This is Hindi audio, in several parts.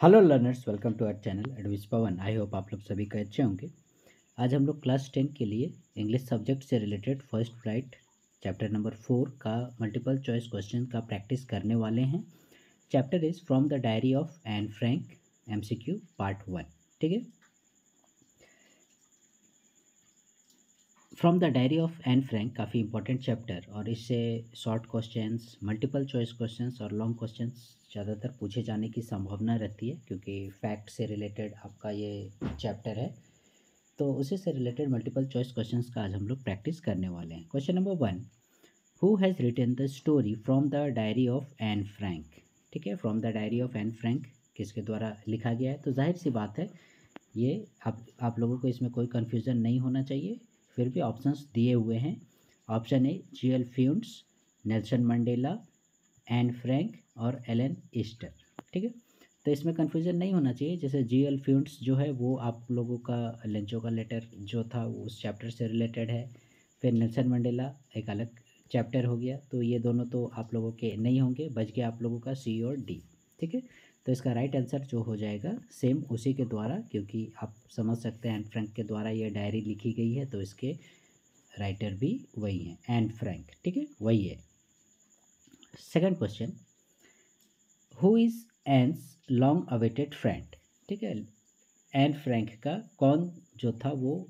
Hello learners, welcome to our channel एडविस पवन। आई होप आप लोग सभी का अच्छे होंगे। आज हम लोग क्लास 10 के लिए इंग्लिश सब्जेक्ट से related first right chapter number 4 का मल्टीपल चॉइस क्वेश्चन का प्रैक्टिस करने वाले हैं। Chapter is from the diary of Anne Frank, MCQ part 1। ठीक है, from the diary of Anne Frank काफ़ी इंपॉर्टेंट चैप्टर, और इससे short questions, multiple choice questions और लॉन्ग क्वेश्चंस ज़्यादातर पूछे जाने की संभावना रहती है, क्योंकि फैक्ट से रिलेटेड आपका ये चैप्टर है। तो उसी से रिलेटेड मल्टीपल चॉइस क्वेश्चंस का आज हम लोग प्रैक्टिस करने वाले हैं। Question number 1, who has written the story from the diary of Anne Frank. ठीक है, from the diary of Anne Frank किसके द्वारा लिखा गया है? तो जाहिर सी बात है, ये आप लोगों को इसमें कोई कन्फ्यूज़न नहीं होना चाहिए। फिर भी ऑप्शंस दिए हुए हैं। ऑप्शन ए जी.एल. फ्यूंट्स, नेल्सन मंडेला, एन फ्रैंक और एलन ईस्टर। ठीक है, तो इसमें कन्फ्यूज़न नहीं होना चाहिए। जैसे जी.एल. फ्यूंट्स जो है वो आप लोगों का लेंचो का लेटर जो था वो उस चैप्टर से रिलेटेड है। फिर नेल्सन मंडेला एक अलग चैप्टर हो गया, तो ये दोनों तो आप लोगों के नहीं होंगे, बच गया आप लोगों का सी और डी। ठीक है, तो इसका राइट आंसर जो हो जाएगा सेम उसी के द्वारा, क्योंकि आप समझ सकते हैं एन फ्रैंक के द्वारा ये डायरी लिखी गई है, तो इसके राइटर भी वही हैं, एन फ्रैंक। ठीक है, वही है। Second question, who is Anne's long awaited friend. ठीक है, एन फ्रैंक का कौन जो था वो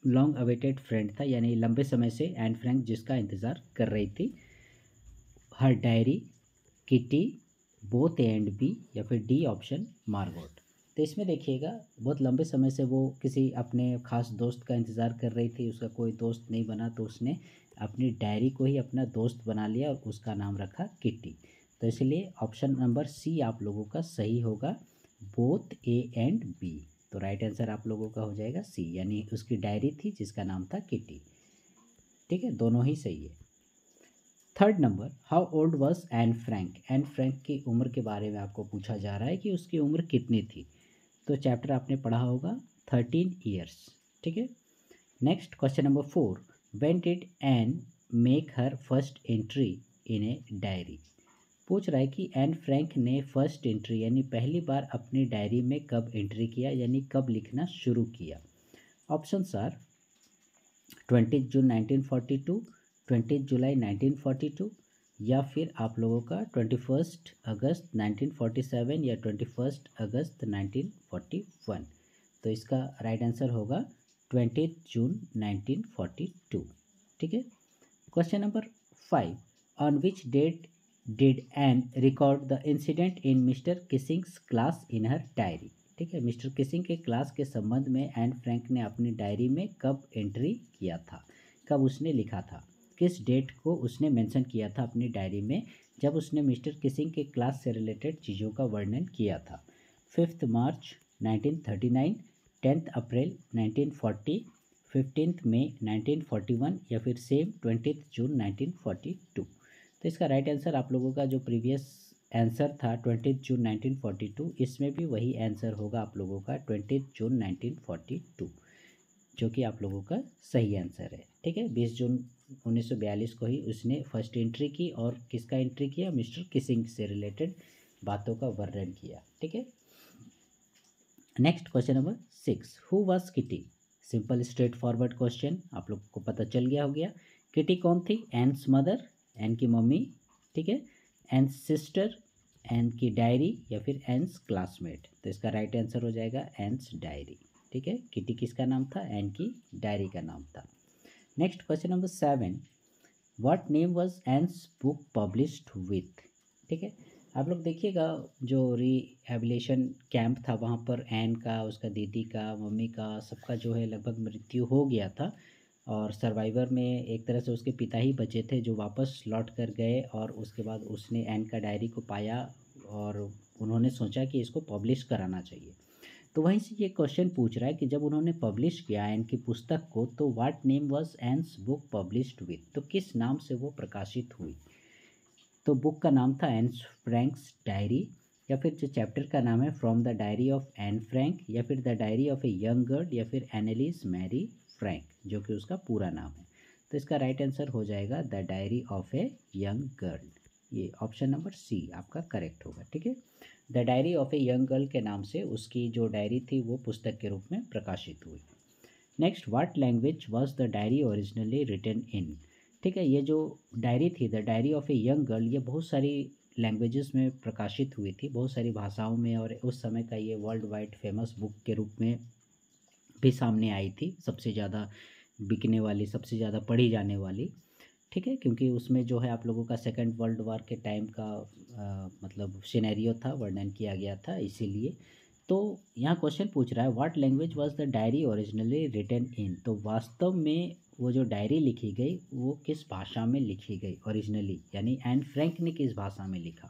लॉन्ग अवेटेड फ्रेंड था, यानी लंबे समय से एन फ्रैंक जिसका इंतज़ार कर रही थी। Her diary, Kitty, both A and B, या फिर डी ऑप्शन मार्गोट। तो इसमें देखिएगा, बहुत लंबे समय से वो किसी अपने खास दोस्त का इंतज़ार कर रही थी, उसका कोई दोस्त नहीं बना, तो उसने अपनी डायरी को ही अपना दोस्त बना लिया और उसका नाम रखा किटी। तो इसलिए ऑप्शन नंबर सी आप लोगों का सही होगा, बोथ ए एंड बी। तो राइट आंसर आप लोगों का हो जाएगा सी, यानी उसकी डायरी थी जिसका नाम था किटी। ठीक है, दोनों ही सही है। Third number, how old was Anne Frank. Anne Frank की उम्र के बारे में आपको पूछा जा रहा है कि उसकी उम्र कितनी थी। तो चैप्टर आपने पढ़ा होगा 13 ईयर्स। ठीक है, next question number 4, when did an make her first entry in a diary. पूछ रहा है कि एन फ्रैंक ने फर्स्ट एंट्री यानी पहली बार अपनी डायरी में कब एंट्री किया, यानी कब लिखना शुरू किया। ऑप्शंस आर 20 जून 1942, 20 जुलाई 1942, या फिर आप लोगों का 21 अगस्त 1947 या 21 अगस्त 1941। तो इसका राइट आंसर होगा 20 जून 1942। ठीक है, question number 5, on which date did Anne record the incident in Mr Keesing's class in her diary. ठीक है, मिस्टर किसिंग के क्लास के संबंध में एन फ्रैंक ने अपनी डायरी में कब एंट्री किया था, कब उसने लिखा था, किस डेट को उसने मेंशन किया था अपनी डायरी में, जब उसने मिस्टर किसिंग के क्लास से रिलेटेड चीज़ों का वर्णन किया था। 5 मार्च 1939, 10 अप्रैल 1940, 15 मई 1941, या फिर सेम 20 जून 1942। तो इसका राइट आंसर आप लोगों का जो प्रीवियस आंसर था 20 जून 1942, इसमें भी वही आंसर होगा आप लोगों का 20 जून 1942, जो कि आप लोगों का सही आंसर है। ठीक है, 20 जून 1942 को ही उसने फर्स्ट एंट्री की, और किसका एंट्री किया? मिस्टर किसिंग से रिलेटेड बातों का वर्णन किया। ठीक है, next question number 6, who was kitty. Simple straight forward question, आप लोग को पता चल गया हो गया। किटी कौन थी? एन्स मदर, एन की मम्मी। ठीक है, एन्स सिस्टर, एन की डायरी, या फिर एन्स क्लासमेट। तो इसका राइट आंसर हो जाएगा एन्स डायरी। ठीक है, किटी किसका नाम था? एन की डायरी का नाम था। Next question number 7, what name was Anne's book published with. ठीक है, आप लोग देखिएगा, जो रिहेबिलिटेशन कैंप था वहाँ पर एन का, उसका दीदी का, मम्मी का, सबका जो है लगभग मृत्यु हो गया था, और सर्वाइवर में एक तरह से उसके पिता ही बचे थे जो वापस लौट कर गए, और उसके बाद उसने एन का डायरी को पाया और उन्होंने सोचा कि इसको पब्लिश कराना चाहिए। तो वहीं से ये क्वेश्चन पूछ रहा है कि जब उन्होंने पब्लिश किया एन की पुस्तक को, तो what name was Anne's book published with, तो किस नाम से वो प्रकाशित हुई। तो बुक का नाम था एन फ्रैंक्स डायरी, या फिर जो चैप्टर का नाम है from the diary of Anne Frank, या फिर the diary of a young girl, या फिर एनालिस मैरी फ्रैंक, जो कि उसका पूरा नाम है। तो इसका राइट आंसर हो जाएगा the diary of a young girl, ये ऑप्शन नंबर सी आपका करेक्ट होगा, ठीक है। The diary of a young girl के नाम से उसकी जो डायरी थी वो पुस्तक के रूप में प्रकाशित हुई। Next, what language was the diary originally written in. ठीक है, ये जो डायरी थी the diary of a young girl, ये बहुत सारी लैंग्वेजेस में प्रकाशित हुई थी, बहुत सारी भाषाओं में, और उस समय का ये वर्ल्ड वाइड फेमस बुक के रूप में भी सामने आई थी, सबसे ज़्यादा बिकने वाली, सबसे ज़्यादा पढ़ी जाने वाली। ठीक है, क्योंकि उसमें जो है आप लोगों का सेकेंड वर्ल्ड वार के टाइम का मतलब सिनेरियो था, वर्णन किया गया था, इसीलिए। तो यहाँ क्वेश्चन पूछ रहा है what language was the diary originally written in. तो वास्तव में वो जो डायरी लिखी गई वो किस भाषा में लिखी गई ओरिजिनली, यानी एन फ्रैंक ने किस भाषा में लिखा,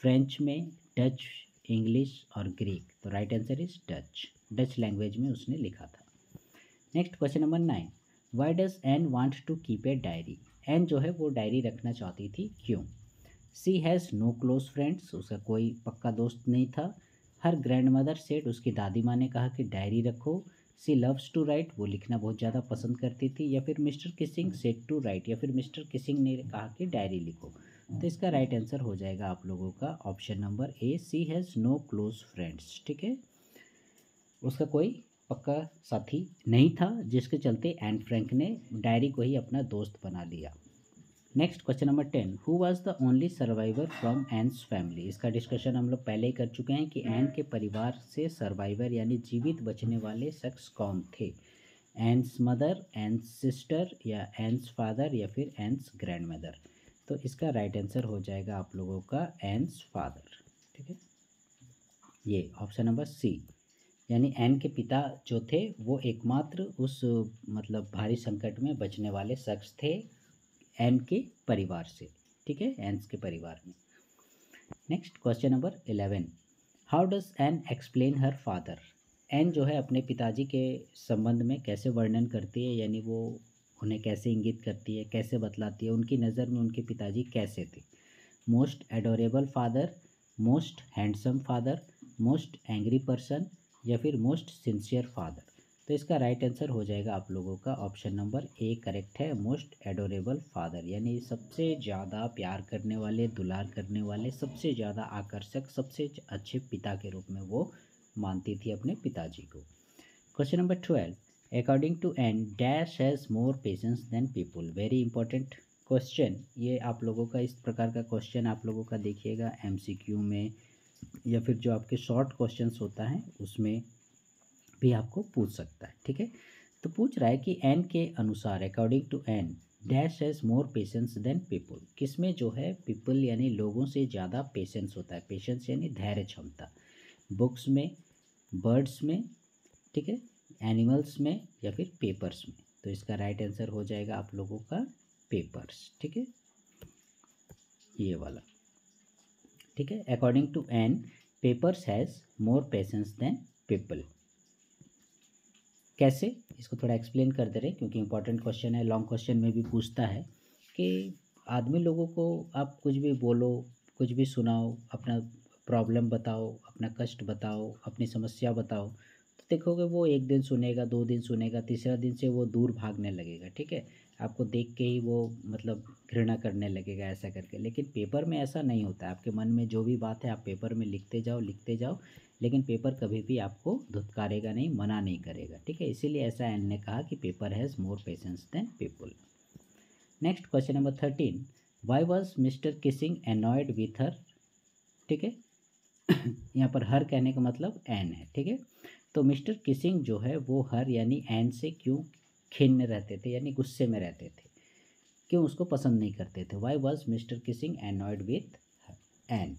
फ्रेंच में, डच, इंग्लिश और ग्रीक। तो right answer is Dutch, Dutch language में उसने लिखा था। Next question number 9, why does Anne want to keep a diary. Anne जो है वो डायरी रखना चाहती थी, क्यों। She has no close friends, उसका कोई पक्का दोस्त नहीं था। हर ग्रैंड मदर सेड, उसकी दादी माँ ने कहा कि डायरी रखो। सी लव्स टू राइट, वो लिखना बहुत ज़्यादा पसंद करती थी। या फिर mister Keesing said to write, या फिर मिस्टर किसिंग ने कहा कि डायरी लिखो। तो इसका राइट आंसर हो जाएगा आप लोगों का option number A, she has no close friends. ठीक है, उसका कोई पक्का साथी नहीं था, जिसके चलते एन फ्रैंक ने डायरी को ही अपना दोस्त बना लिया। Next question number 10, who was the only survivor from Anne's family. इसका डिस्कशन हम लोग पहले ही कर चुके हैं कि एन के परिवार से सर्वाइवर यानी जीवित बचने वाले शख्स कौन थे। एन्स मदर, एन्स सिस्टर, या एन्स फादर, या फिर एन्स ग्रैंड मदर। तो इसका राइट आंसर हो जाएगा आप लोगों का एन्स फादर। ठीक है, ये ऑप्शन नंबर सी, यानी एन के पिता जो थे वो एकमात्र उस मतलब भारी संकट में बचने वाले शख्स थे एन के परिवार से। ठीक है, एन्स के परिवार में। Next question number 11, how does Anne explain her father. Anne जो है अपने पिताजी के संबंध में कैसे वर्णन करती है, यानी वो उन्हें कैसे इंगित करती है, कैसे बतलाती है, उनकी नज़र में उनके पिताजी कैसे थे। Most adorable father, most handsome father, most angry person, या फिर मोस्ट सिंसियर फादर। तो इसका राइट आंसर हो जाएगा आप लोगों का ऑप्शन नंबर ए करेक्ट है, मोस्ट एडोरेबल फादर, यानी सबसे ज़्यादा प्यार करने वाले, दुलार करने वाले, सबसे ज़्यादा आकर्षक, सबसे अच्छे पिता के रूप में वो मानती थी अपने पिताजी को। Question number 12, according to Anne dash has more patience than people. Very important question, ये आप लोगों का इस प्रकार का क्वेश्चन आप लोगों का देखिएगा एमसीक्यू में, या फिर जो आपके शॉर्ट क्वेश्चंस होता है उसमें भी आपको पूछ सकता है। ठीक है, तो पूछ रहा है कि एन के अनुसार according to Anne dash has more patience than people. किसमें जो है पीपल यानी लोगों से ज़्यादा पेशेंस होता है, पेशेंस यानी धैर्य क्षमता। बुक्स में, बर्ड्स में, ठीक है, एनिमल्स में, या फिर पेपर्स में। तो इसका राइट आंसर हो जाएगा आप लोगों का पेपर्स। ठीक है, ये वाला। ठीक है, according to Anne papers has more patience than people. कैसे, इसको थोड़ा एक्सप्लेन कर दे रहे हैं क्योंकि इंपॉर्टेंट क्वेश्चन है, लॉन्ग क्वेश्चन में भी पूछता है कि आदमी लोगों को आप कुछ भी बोलो, कुछ भी सुनाओ, अपना प्रॉब्लम बताओ, अपना कष्ट बताओ, अपनी समस्या बताओ, तो देखोगे वो एक दिन सुनेगा, 2 दिन सुनेगा, तीसरा दिन से वो दूर भागने लगेगा। ठीक है, आपको देख के ही वो मतलब घृणा करने लगेगा ऐसा करके। लेकिन पेपर में ऐसा नहीं होता है, आपके मन में जो भी बात है आप पेपर में लिखते जाओ, लिखते जाओ, लेकिन पेपर कभी भी आपको धुतकारेगा नहीं, मना नहीं करेगा। ठीक है, इसीलिए ऐसा एन ने कहा कि paper has more patience than people. Next question number 13, why was Mr Keesing annoyed with her. ठीक है, यहाँ पर हर कहने का मतलब एन है। ठीक है, तो मिस्टर किसिंग जो है वो हर यानी एन से क्यों खिन्न रहते थे, यानी गुस्से में रहते थे, क्यों उसको पसंद नहीं करते थे। Why was Mr Keesing annoyed with Anne.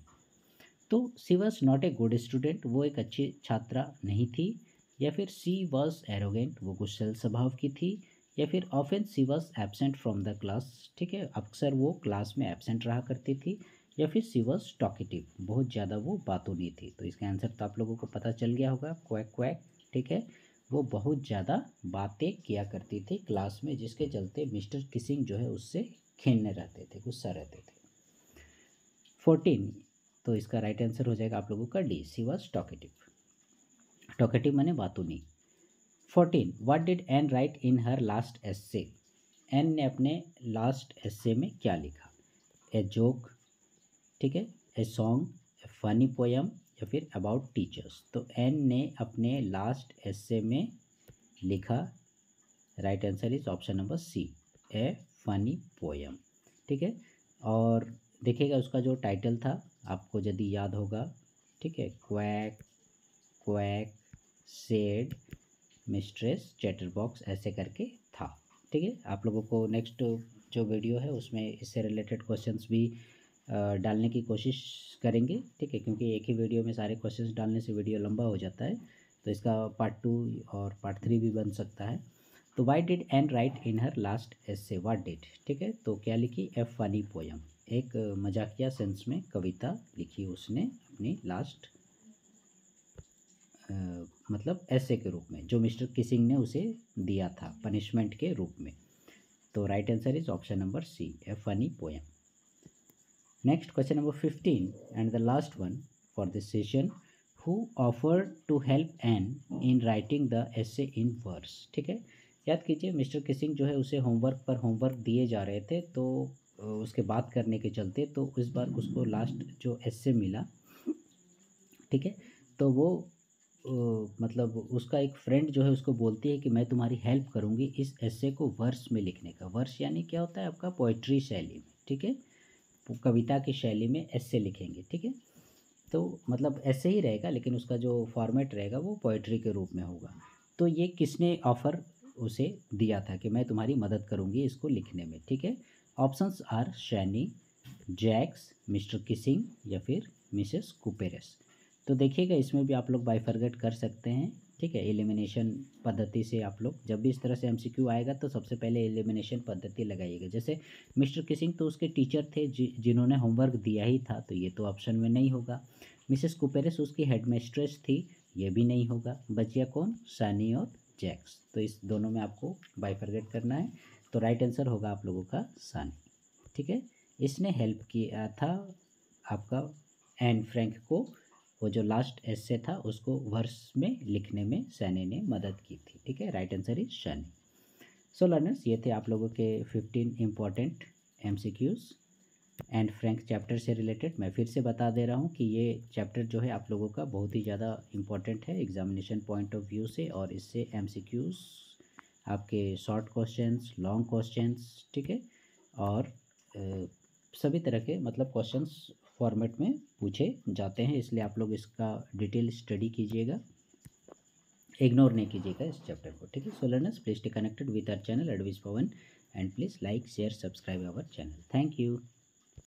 तो she was not a good student, वो एक अच्छी छात्रा नहीं थी। या फिर सी वॉज एरोगेंट, वो गुस्सैल स्वभाव की थी। या फिर often she was absent from the class. ठीक है, अक्सर वो क्लास में एबसेंट रहा करती थी। या फिर सी वॉज टॉकेटिव, बहुत ज़्यादा वो बातूनी थी। तो इसका आंसर तो आप लोगों को पता चल गया होगा, क्वैक क्वैक। ठीक है, वो बहुत ज़्यादा बातें किया करती थी क्लास में, जिसके चलते मिस्टर किसिंग जो है उससे खिन्न रहते थे, गुस्सा रहते थे। 14, तो इसका राइट आंसर हो जाएगा आप लोगों का D, she was talkative. Talkative माने बातूनी। 14, what did Anne write in her last essay. Anne ने अपने लास्ट एस्से में क्या लिखा। ए जोक, ठीक है, a song, A funny poem या फिर अबाउट टीचर्स। तो एन ने अपने लास्ट एस्से में लिखा, right answer is option number C, a funny poem. ठीक है, और देखिएगा उसका जो टाइटल था आपको यदि याद होगा, ठीक है, quack quack said mistress chatterbox ऐसे करके था। ठीक है, आप लोगों को नेक्स्ट जो वीडियो है उसमें इससे रिलेटेड क्वेश्चंस भी डालने की कोशिश करेंगे। ठीक है, क्योंकि एक ही वीडियो में सारे क्वेश्चंस डालने से वीडियो लंबा हो जाता है, तो इसका पार्ट 2 और पार्ट 3 भी बन सकता है। तो why did Anne write in her last essay, what did, ठीक है, तो क्या लिखी, ए फनी पोयम, एक मजाकिया सेंस में कविता लिखी उसने अपनी लास्ट मतलब ऐसे के रूप में, जो मिस्टर किसिंग ने उसे दिया था पनिशमेंट के रूप में। तो right answer is option number C, a funny poem. Next question number 15 and the last one for this session, who offered to help Anne in writing the essay in verse. ठीक है, याद कीजिए मिस्टर किसिंग जो है उसे होमवर्क पर होमवर्क दिए जा रहे थे, तो उसके बात करने के चलते तो इस बार उसको लास्ट जो एसे मिला, ठीक है, तो वो मतलब उसका एक फ्रेंड जो है उसको बोलती है कि मैं तुम्हारी हेल्प करूँगी इस एस्से को वर्स में लिखने का। वर्स यानी क्या होता है आपका, पोइट्री शैली में। ठीक है, कविता की शैली में एस्से लिखेंगे। ठीक है, तो मतलब ऐसे ही रहेगा, लेकिन उसका जो फॉर्मेट रहेगा वो पोइट्री के रूप में होगा। तो ये किसने ऑफ़र उसे दिया था कि मैं तुम्हारी मदद करूँगी इसको लिखने में। ठीक है, options are Sanne, Jacques, Mr Keesing या फिर मिसेस कुपेरस। तो देखिएगा इसमें भी आप लोग बाइफरगेट कर सकते हैं। ठीक है, एलिमिनेशन पद्धति से आप लोग जब भी इस तरह से एमसीक्यू आएगा तो सबसे पहले एलिमिनेशन पद्धति लगाइएगा। जैसे मिस्टर किसिंग तो उसके टीचर थे जिन्होंने होमवर्क दिया ही था, तो ये तो ऑप्शन में नहीं होगा। मिसेस कुपेरस उसकी हेडमिस्ट्रेस थी, ये भी नहीं होगा। बचिया कौन, सानी और जैक्स। तो इस दोनों में आपको बाइफरगेट करना है। तो राइट आंसर होगा आप लोगों का सानी। ठीक है, इसने हेल्प किया था आपका एन फ्रैंक को, वो जो लास्ट एस्से था उसको वर्स में लिखने में सैनी ने मदद की थी। ठीक है, right answer is Saini. So learners, ये थे आप लोगों के 15 important MCQs and Frank chapter से रिलेटेड। मैं फिर से बता दे रहा हूँ कि ये चैप्टर जो है आप लोगों का बहुत ही ज़्यादा इम्पॉर्टेंट है एग्जामिनेशन पॉइंट ऑफ व्यू से, और इससे एमसीक्यूज़ आपके शॉर्ट क्वेश्चंस, लॉन्ग क्वेश्चंस, ठीक है, और सभी तरह के मतलब क्वेश्चंस फॉर्मेट में पूछे जाते हैं। इसलिए आप लोग इसका डिटेल स्टडी कीजिएगा, इग्नोर नहीं कीजिएगा इस चैप्टर को। ठीक है, so learners please stay connected with our channel advice Pawan, and please like share subscribe our channel. Thank you.